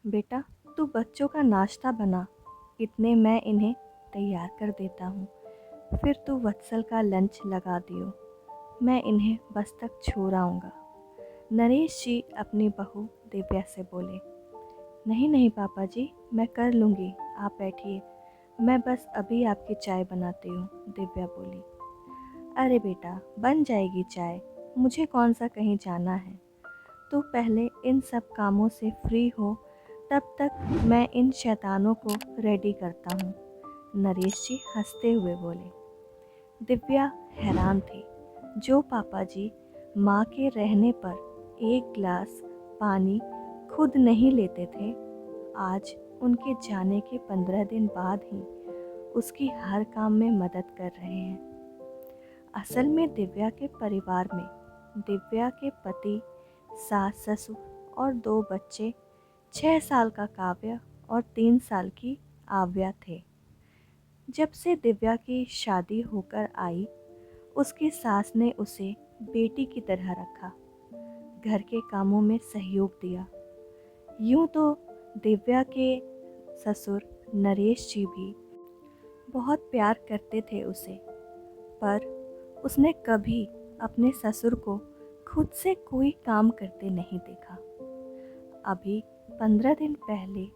बेटा, तू बच्चों का नाश्ता बना, इतने मैं इन्हें तैयार कर देता हूँ। फिर तू वत्सल का लंच लगा दियो, मैं इन्हें बस तक छोड़ आऊँगा। नरेश जी अपनी बहू दिव्या से बोले। नहीं नहीं पापा जी, मैं कर लूँगी, आप बैठिए, मैं बस अभी आपकी चाय बनाती हूँ, दिव्या बोली। अरे बेटा, बन जाएगी चाय, मुझे कौन सा कहीं जाना है। तू पहले इन सब कामों से फ्री हो, तब तक मैं इन शैतानों को रेडी करता हूँ, नरेश जी हंसते हुए बोले। दिव्या हैरान थी। जो पापा जी माँ के रहने पर एक गिलास पानी खुद नहीं लेते थे, आज उनके जाने के 15 दिन बाद ही उसकी हर काम में मदद कर रहे हैं। असल में दिव्या के परिवार में दिव्या के पति, सास ससुर और 2 बच्चे, 6 साल का काव्य और 3 साल की आव्या थे। जब से दिव्या की शादी होकर आई, उसकी सास ने उसे बेटी की तरह रखा, घर के कामों में सहयोग दिया। यूं तो दिव्या के ससुर नरेश जी भी बहुत प्यार करते थे उसे, पर उसने कभी अपने ससुर को खुद से कोई काम करते नहीं देखा। अभी 15 दिन पहले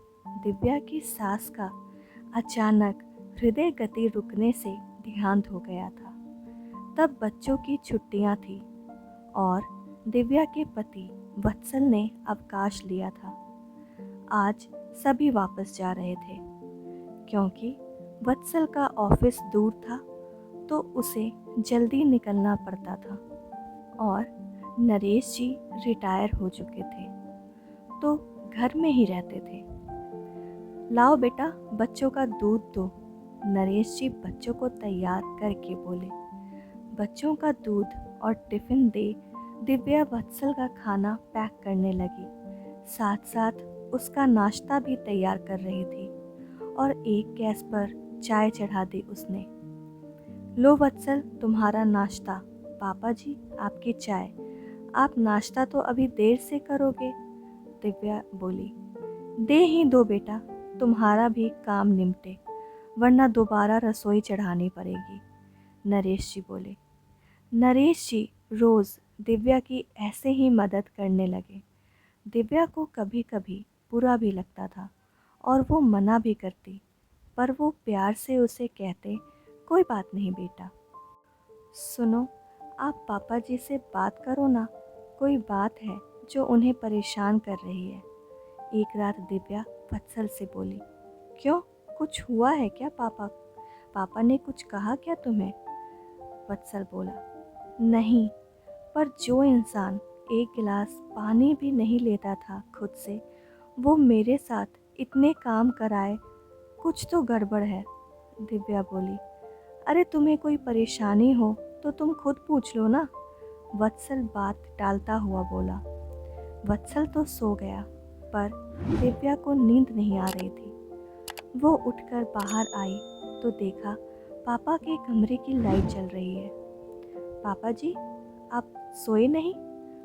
दिव्या की सास का अचानक हृदय गति रुकने से देहांत हो गया था। तब बच्चों की छुट्टियां थी और दिव्या के पति वत्सल ने अवकाश लिया था। आज सभी वापस जा रहे थे, क्योंकि वत्सल का ऑफिस दूर था तो उसे जल्दी निकलना पड़ता था और नरेश जी रिटायर हो चुके थे तो घर में ही रहते थे। लाओ बेटा, बच्चों का दूध दो, नरेश जी बच्चों को तैयार करके बोले। बच्चों का दूध और टिफ़िन दे दिव्या वत्सल का खाना पैक करने लगी, साथ साथ उसका नाश्ता भी तैयार कर रही थी और एक गैस पर चाय चढ़ा दी उसने। लो वत्सल, तुम्हारा नाश्ता, पापा जी आपकी चाय। आप नाश्ता तो अभी देर से करोगे, दिव्या बोली। दे ही दो बेटा, तुम्हारा भी काम निपटे, वरना दोबारा रसोई चढ़ानी पड़ेगी, नरेश जी बोले। नरेश जी रोज़ दिव्या की ऐसे ही मदद करने लगे। दिव्या को कभी कभी बुरा भी लगता था और वो मना भी करती, पर वो प्यार से उसे कहते, कोई बात नहीं बेटा। सुनो, आप पापा जी से बात करो ना, कोई बात है जो उन्हें परेशान कर रही है, एक रात दिव्या वत्सल से बोली। क्यों, कुछ हुआ है क्या पापा? पापा ने कुछ कहा क्या तुम्हें? वत्सल बोला। नहीं, पर जो इंसान एक गिलास पानी भी नहीं लेता था खुद से, वो मेरे साथ इतने काम कराए, कुछ तो गड़बड़ है, दिव्या बोली। अरे तुम्हें कोई परेशानी हो तो तुम खुद पूछ लो ना, वत्सल बात टालता हुआ बोला। वत्सल तो सो गया, पर दिव्या को नींद नहीं आ रही थी। वो उठकर बाहर आई तो देखा पापा के कमरे की लाइट जल रही है। पापा जी, आप सोए नहीं?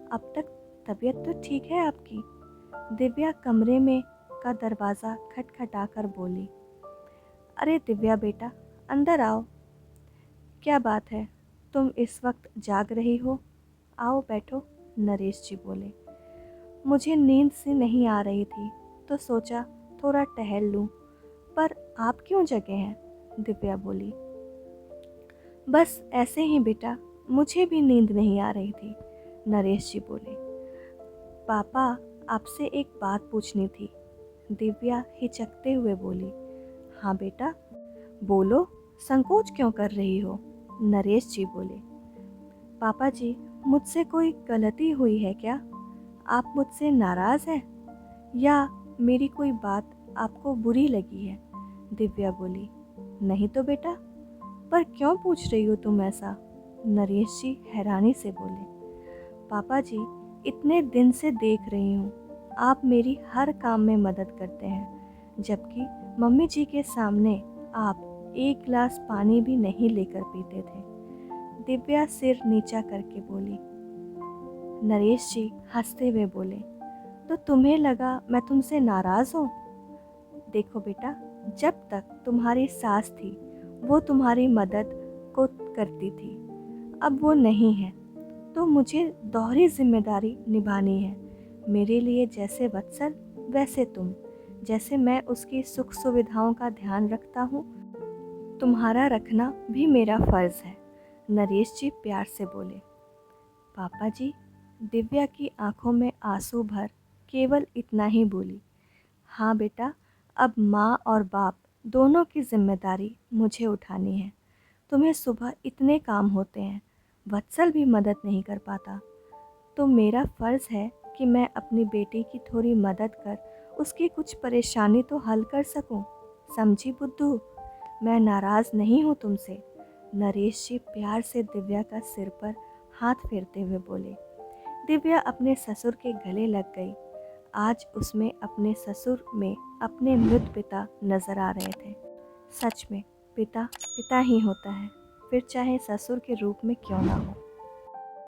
अब तक तबीयत तो ठीक है आपकी? दिव्या कमरे में का दरवाज़ा खटखटाकर बोली। अरे दिव्या बेटा, अंदर आओ। क्या बात है, तुम इस वक्त जाग रही हो? आओ बैठो, नरेश जी बोले। मुझे नींद सी नहीं आ रही थी तो सोचा थोड़ा टहल लूं, पर आप क्यों जगे हैं? दिव्या बोली। बस ऐसे ही बेटा, मुझे भी नींद नहीं आ रही थी, नरेश जी बोले। पापा, आपसे एक बात पूछनी थी, दिव्या हिचकते हुए बोली। हाँ बेटा, बोलो, संकोच क्यों कर रही हो? नरेश जी बोले। पापा जी, मुझसे कोई गलती हुई है क्या? आप मुझसे नाराज़ हैं या मेरी कोई बात आपको बुरी लगी है? दिव्या बोली। नहीं तो बेटा, पर क्यों पूछ रही हो तुम ऐसा? नरेश जी हैरानी से बोले। पापा जी, इतने दिन से देख रही हूँ आप मेरी हर काम में मदद करते हैं, जबकि मम्मी जी के सामने आप एक गिलास पानी भी नहीं लेकर पीते थे, दिव्या सिर नीचा करके बोली। नरेश जी हंसते हुए बोले। तो तुम्हें लगा मैं तुमसे नाराज़ हूँ? देखो बेटा, जब तक तुम्हारी सास थी वो तुम्हारी मदद को करती थी, अब वो नहीं है तो मुझे दोहरी जिम्मेदारी निभानी है। मेरे लिए जैसे वत्सल वैसे तुम, जैसे मैं उसकी सुख सुविधाओं का ध्यान रखता हूँ तुम्हारा रखना भी मेरा फ़र्ज़ है। नरेश जी प्यार से बोले। पापा जी, दिव्या की आंखों में आंसू भर केवल इतना ही बोली, हाँ बेटा, अब माँ और बाप दोनों की जिम्मेदारी मुझे उठानी है। तुम्हें सुबह इतने काम होते हैं, वत्सल भी मदद नहीं कर पाता, तो मेरा फ़र्ज़ है कि मैं अपनी बेटी की थोड़ी मदद कर उसकी कुछ परेशानी तो हल कर सकूं। समझी बुद्धू? मैं नाराज़ नहीं हूँ तुमसे। नरेश जी प्यार से दिव्या का सिर पर हाथ फेरते हुए बोले। दिव्या अपने ससुर के गले लग गई। आज उसमें अपने ससुर में अपने मृत पिता नजर आ रहे थे। सच में पिता पिता ही होता है, फिर चाहे ससुर के रूप में क्यों ना हो।